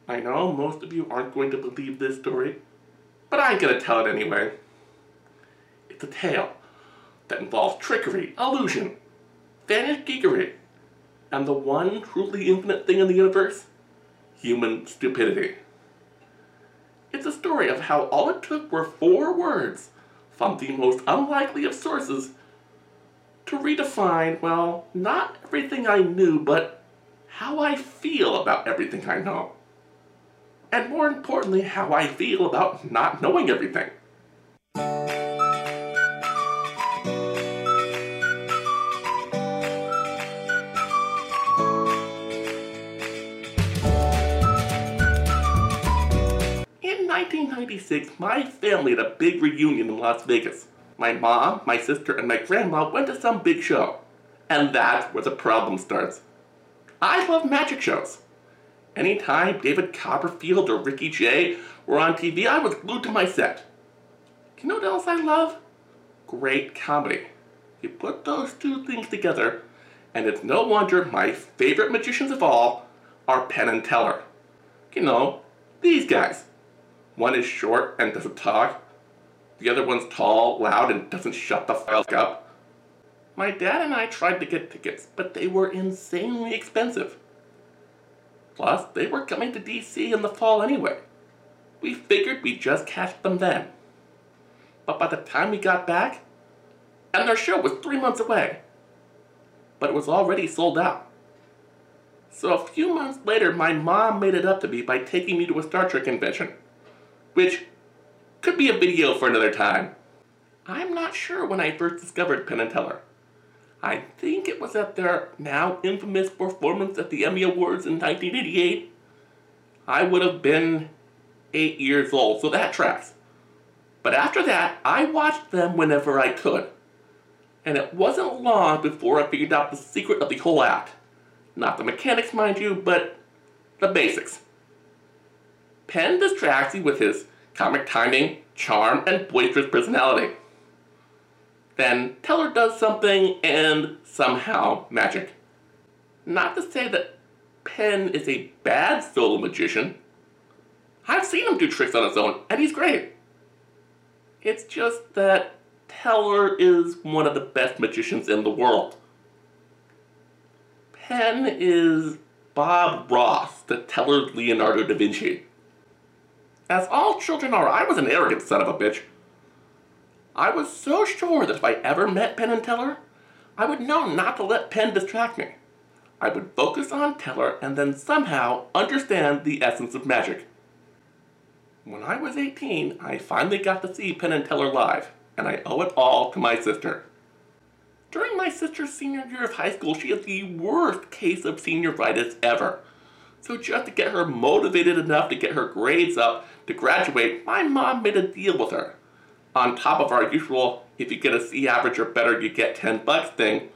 I know most of you aren't going to believe this story, but I'm going to tell it anyway. It's a tale that involves trickery, illusion, vanished geekery, and the one truly infinite thing in the universe, human stupidity. It's a story of how all it took were 4 words from the most unlikely of sources to redefine, well, not everything I knew, but how I feel about everything I know. And more importantly, how I feel about not knowing everything. In 1996, my family had a big reunion in Las Vegas. My mom, my sister, and my grandma went to some big show. And that's where the problem starts. I love magic shows. Anytime David Copperfield or Ricky Jay were on TV, I was glued to my set. You know what else I love? Great comedy. You put those 2 things together, and it's no wonder my favorite magicians of all are Penn and Teller. You know, these guys. One is short and doesn't talk. The other one's tall, loud, and doesn't shut the fuck up. My dad and I tried to get tickets, but they were insanely expensive. Plus, they were coming to DC in the fall anyway. We figured we'd just catch them then. But by the time we got back, and their show was 3 months away, but it was already sold out. So a few months later, my mom made it up to me by taking me to a Star Trek convention, which could be a video for another time. I'm not sure when I first discovered Penn and Teller. I think it was at their now infamous performance at the Emmy Awards in 1988. I would have been 8 years old, so that tracks. But after that, I watched them whenever I could. And it wasn't long before I figured out the secret of the whole act. Not the mechanics, mind you, but the basics. Penn distracts you with his comic timing, charm, and boisterous personality. Then Teller does something and somehow magic. Not to say that Penn is a bad solo magician. I've seen him do tricks on his own, and he's great. It's just that Teller is one of the best magicians in the world. Penn is Bob Ross to Teller's Leonardo da Vinci. As all children are, I was an arrogant son of a bitch. I was so sure that if I ever met Penn and Teller, I would know not to let Penn distract me. I would focus on Teller and then somehow understand the essence of magic. When I was 18, I finally got to see Penn and Teller live, and I owe it all to my sister. During my sister's senior year of high school, she had the worst case of senioritis ever. So just to get her motivated enough to get her grades up to graduate, my mom made a deal with her. On top of our usual, if you get a C average or better, you get $10 thing,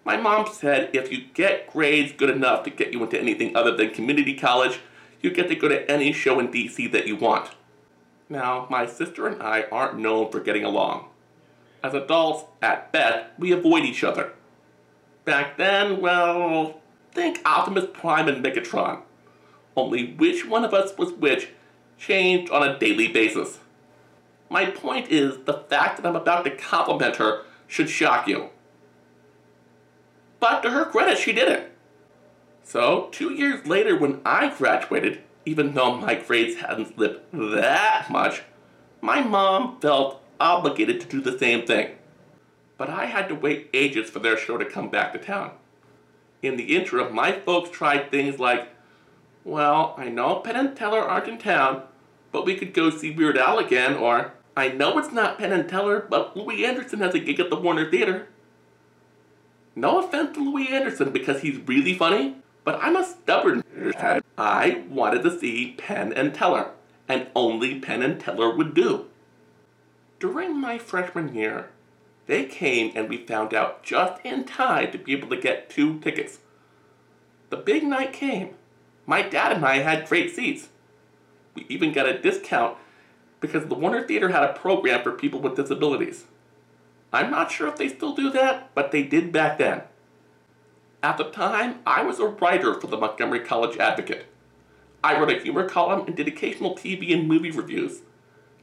my mom said if you get grades good enough to get you into anything other than community college, you get to go to any show in DC that you want. Now, my sister and I aren't known for getting along. As adults, at best, we avoid each other. Back then, well, think Optimus Prime and Megatron. Only which one of us was which changed on a daily basis. My point is, the fact that I'm about to compliment her should shock you. But to her credit, she didn't. So, 2 years later when I graduated, even though my grades hadn't slipped that much, my mom felt obligated to do the same thing. But I had to wait ages for their show to come back to town. In the interim, my folks tried things like, well, I know Penn and Teller aren't in town, but we could go see Weird Al again, or I know it's not Penn and Teller, but Louis Anderson has a gig at the Warner Theater. No offense to Louis Anderson because he's really funny, but I'm a stubborn head. I wanted to see Penn and Teller, and only Penn and Teller would do. During my freshman year, they came and we found out just in time to be able to get 2 tickets. The big night came. My dad and I had great seats. We even got a discount because the Warner Theater had a program for people with disabilities. I'm not sure if they still do that, but they did back then. At the time, I was a writer for the Montgomery College Advocate. I wrote a humor column and did occasional TV and movie reviews.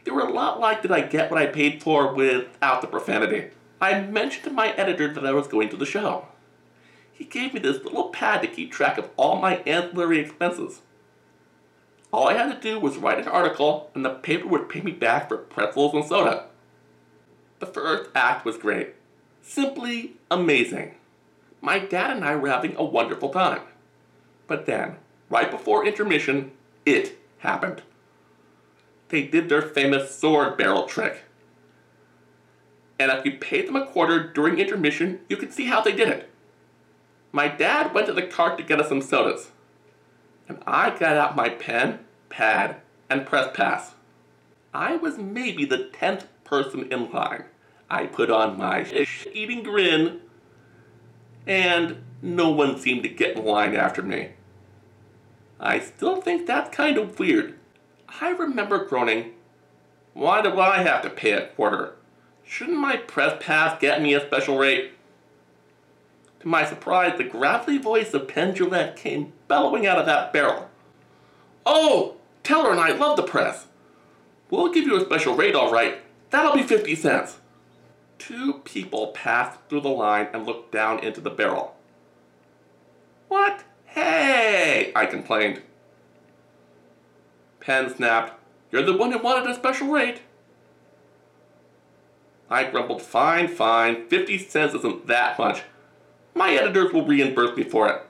They were a lot like Did I Get What I Paid For without the profanity. I mentioned to my editor that I was going to the show. He gave me this little pad to keep track of all my ancillary expenses. All I had to do was write an article and the paper would pay me back for pretzels and soda. The first act was great. Simply amazing. My dad and I were having a wonderful time. But then, right before intermission, it happened. They did their famous sword barrel trick. And if you paid them a quarter during intermission, you could see how they did it. My dad went to the cart to get us some sodas. And I got out my pen, pad, and press pass. I was maybe the 10th person in line. I put on my eating grin, and no one seemed to get in line after me. I still think that's kind of weird. I remember groaning, "Why do I have to pay a quarter? Shouldn't my press pass get me a special rate?" To my surprise, the gravelly voice of Penn Jillette came bellowing out of that barrel. "Oh, Teller and I love the press. We'll give you a special rate, all right. That'll be 50 cents. Two people passed through the line and looked down into the barrel. "What? Hey!" I complained. Penn snapped, "You're the one who wanted a special rate." I grumbled, fine, 50 cents isn't that much. My editors will reimburse me for it.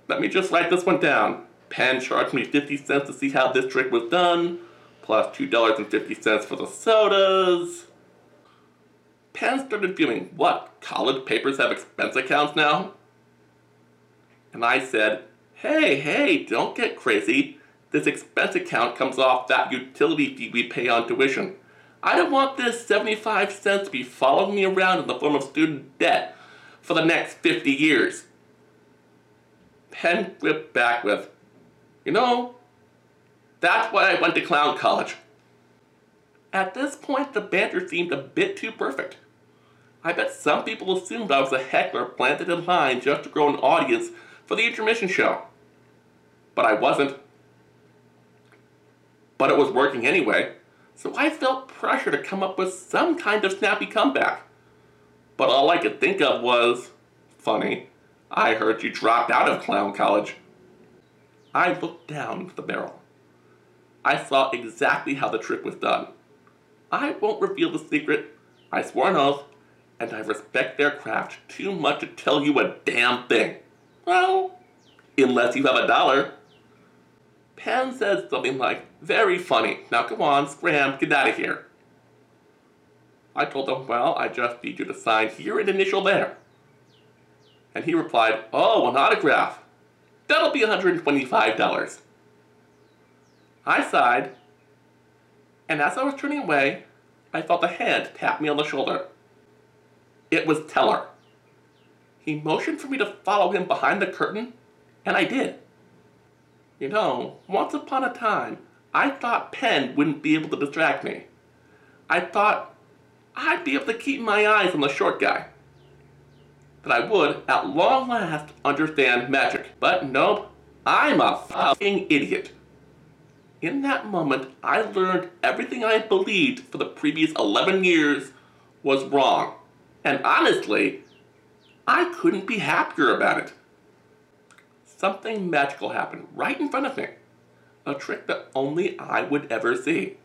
Let me just write this one down. Penn charged me 50 cents to see how this trick was done, plus $2.50 for the sodas. Penn started viewing, what, college papers have expense accounts now? And I said, hey, don't get crazy. This expense account comes off that utility fee we pay on tuition. I don't want this 75 cents to be following me around in the form of student debt for the next 50 years. Penn whipped back with, that's why I went to clown college. At this point, the banter seemed a bit too perfect. I bet some people assumed I was a heckler planted in line just to grow an audience for the intermission show. But I wasn't. But it was working anyway, so I felt pressure to come up with some kind of snappy comeback. But all I could think of was, funny, I heard you dropped out of clown college. I looked down into the barrel. I saw exactly how the trick was done. I won't reveal the secret, I swore an oath, and I respect their craft too much to tell you a damn thing. Well, unless you have $1. Penn said something like, very funny, now go on, scram, get out of here. I told him, well, I just need you to sign here and initial there. And he replied, oh, an autograph. That'll be $125. I sighed, and as I was turning away, I felt a hand tap me on the shoulder. It was Teller. He motioned for me to follow him behind the curtain, and I did. Once upon a time, I thought Penn wouldn't be able to distract me. I thought I'd be able to keep my eyes on the short guy. That I would, at long last, understand magic. But nope, I'm a fucking idiot. In that moment, I learned everything I had believed for the previous 11 years was wrong. And honestly, I couldn't be happier about it. Something magical happened right in front of me. A trick that only I would ever see.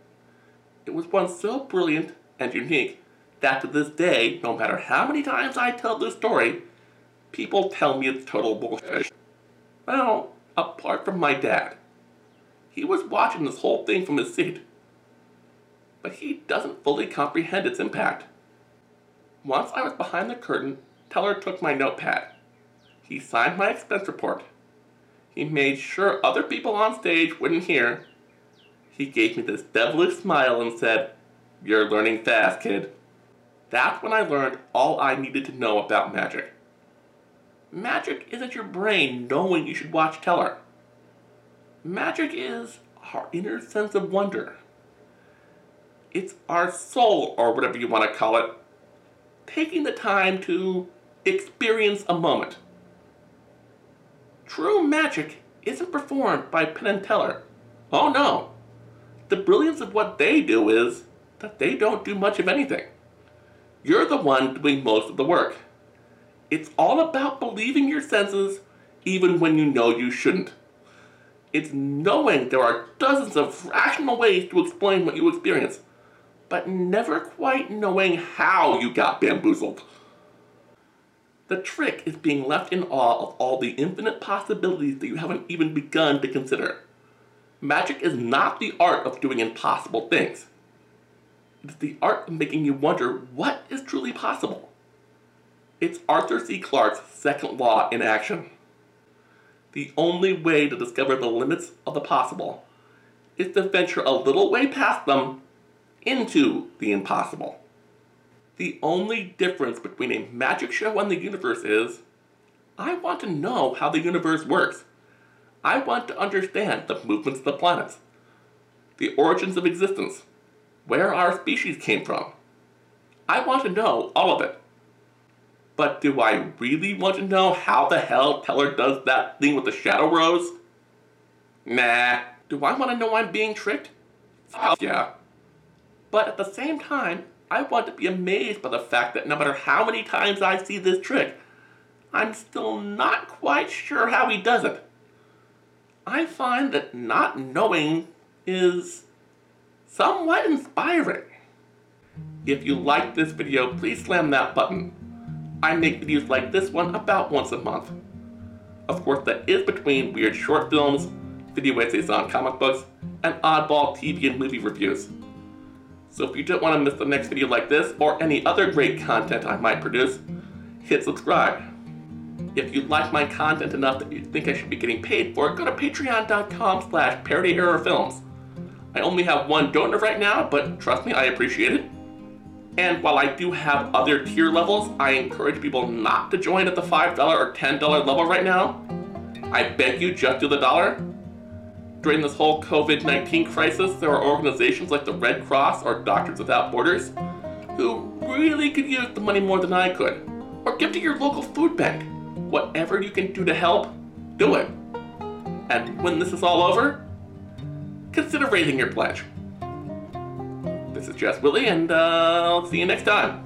It was one so brilliant and unique that to this day, no matter how many times I tell this story, people tell me it's total bullshit. Well, apart from my dad. He was watching this whole thing from his seat. But he doesn't fully comprehend its impact. Once I was behind the curtain, Teller took my notepad. He signed my expense report. He made sure other people on stage wouldn't hear. He gave me this devilish smile and said, "You're learning fast, kid." That's when I learned all I needed to know about magic. Magic isn't your brain knowing you should watch Teller. Magic is our inner sense of wonder. It's our soul, or whatever you want to call it, taking the time to experience a moment. True magic isn't performed by Penn and Teller, Oh no. The brilliance of what they do is that they don't do much of anything. You're the one doing most of the work. It's all about believing your senses even when you know you shouldn't. It's knowing there are dozens of rational ways to explain what you experience, but never quite knowing how you got bamboozled. The trick is being left in awe of all the infinite possibilities that you haven't even begun to consider. Magic is not the art of doing impossible things. It is the art of making you wonder what is truly possible. It's Arthur C. Clarke's second law in action. The only way to discover the limits of the possible is to venture a little way past them into the impossible. The only difference between a magic show and the universe is, I want to know how the universe works. I want to understand the movements of the planets, the origins of existence, where our species came from. I want to know all of it. But do I really want to know how the hell Teller does that thing with the shadow rose? Nah. Do I want to know I'm being tricked? Yeah. But at the same time, I want to be amazed by the fact that no matter how many times I see this trick, I'm still not quite sure how he does it. I find that not knowing is somewhat inspiring. If you liked this video, please slam that button. I make videos like this one about once a month. Of course, that is between weird short films, video essays on comic books, and oddball TV and movie reviews. So if you don't want to miss the next video like this, or any other great content I might produce, hit subscribe. If you like my content enough that you think I should be getting paid for it, go to patreon.com/parodyerrorfilms. I only have one donor right now, but trust me, I appreciate it. And while I do have other tier levels, I encourage people not to join at the $5 or $10 level right now. I beg you, just do the $1. During this whole COVID-19 crisis, there are organizations like the Red Cross or Doctors Without Borders who really could use the money more than I could. Or give to your local food bank. Whatever you can do to help, do it. And when this is all over, consider raising your pledge. This is Jess Willie, and I'll see you next time.